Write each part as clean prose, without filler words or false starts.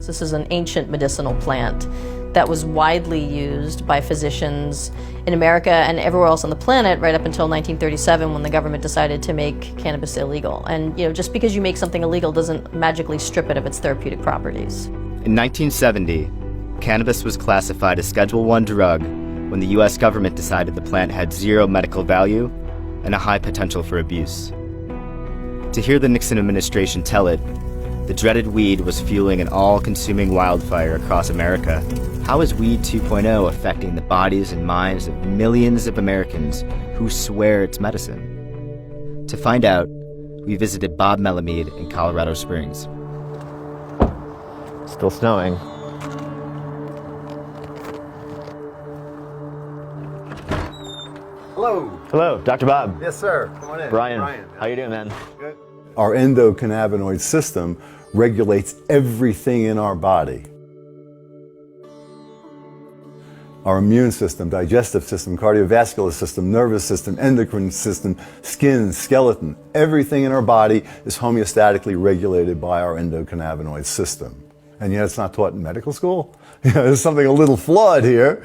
This is an ancient medicinal plant that was widely used by physicians in America and everywhere else on the planet right up until 1937 when the government decided to make cannabis illegal. And just because you make something illegal doesn't magically strip it of its therapeutic properties. In 1970, cannabis was classified as Schedule I drug when the US government decided the plant had zero medical value and a high potential for abuse. To hear the Nixon administration tell it, the dreaded weed was fueling an all-consuming wildfire across America. How is Weed 2.0 affecting the bodies and minds of millions of Americans who swear it's medicine? To find out, we visited Bob Melamede in Colorado Springs. Still snowing. Hello. Hello, Dr. Bob. Yes, sir. Come on in. Brian. How you doing, man? Good. Our endocannabinoid system regulates everything in our body. Our immune system, digestive system, cardiovascular system, nervous system, endocrine system, skin, skeleton, everything in our body is homeostatically regulated by our endocannabinoid system. And yet it's not taught in medical school? There's something a little flawed here.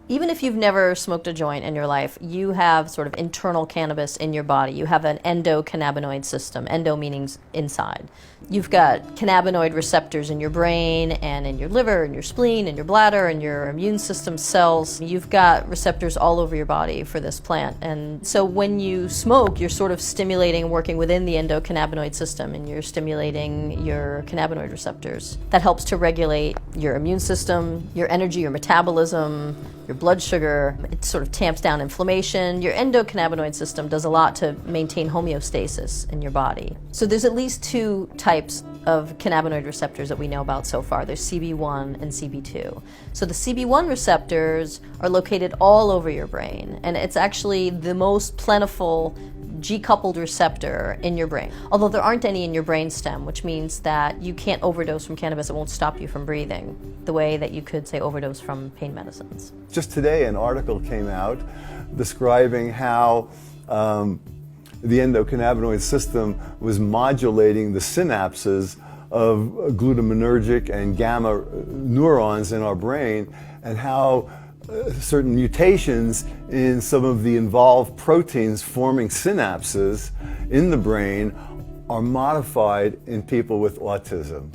Even if you've never smoked a joint in your life, you have sort of internal cannabis in your body. You have an endocannabinoid system, endo meaning inside. You've got cannabinoid receptors in your brain and in your liver and your spleen and your bladder and your immune system cells. You've got receptors all over your body for this plant. And so when you smoke, you're sort of stimulating and working within the endocannabinoid system, and you're stimulating your cannabinoid receptors. That helps to regulate your immune system, your energy, your metabolism, your blood sugar. It sort of tamps down inflammation. Your endocannabinoid system does a lot to maintain homeostasis in your body. So there's at least two types of cannabinoid receptors that we know about so far. There's CB1 and CB2. So the CB1 receptors are located all over your brain, and it's actually the most plentiful G-coupled receptor in your brain. Although there aren't any in your brainstem, which means that you can't overdose from cannabis. It won't stop you from breathing the way that you could, say, overdose from pain medicines. Just today, an article came out describing how the endocannabinoid system was modulating the synapses of glutamatergic and gamma neurons in our brain, and how certain mutations in some of the involved proteins forming synapses in the brain are modified in people with autism.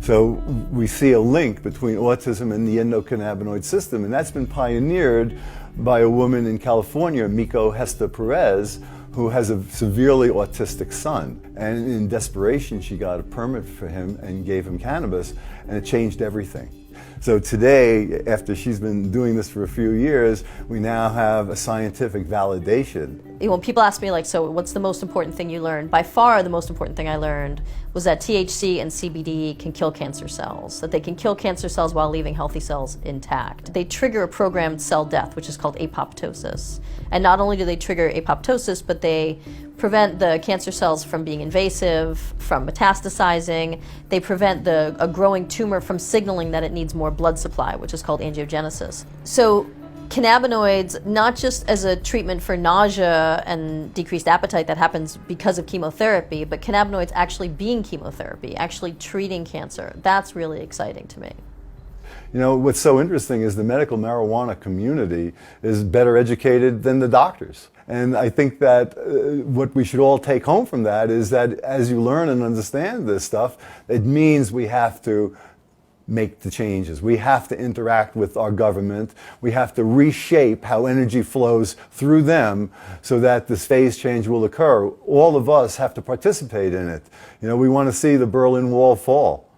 So we see a link between autism and the endocannabinoid system, and that's been pioneered by a woman in California, Miko Hesta Perez, who has a severely autistic son. And in desperation, she got a permit for him and gave him cannabis, and it changed everything. So today, after she's been doing this for a few years, we now have a scientific validation. When people ask me, like, so what's the most important thing you learned? By far, the most important thing I learned was that THC and CBD can kill cancer cells, that they can kill cancer cells while leaving healthy cells intact. They trigger a programmed cell death, which is called apoptosis. And not only do they trigger apoptosis, but they prevent the cancer cells from being invasive, from metastasizing. They prevent a growing tumor from signaling that it needs more blood supply, which is called angiogenesis. So cannabinoids, not just as a treatment for nausea and decreased appetite that happens because of chemotherapy, but cannabinoids actually being chemotherapy, actually treating cancer. That's really exciting to me. You know, what's so interesting is the medical marijuana community is better educated than the doctors. And I think that what we should all take home from that is that as you learn and understand this stuff, it means we have to make the changes. We have to interact with our government. We have to reshape how energy flows through them so that this phase change will occur. All of us have to participate in it. You know, we want to see the Berlin Wall fall.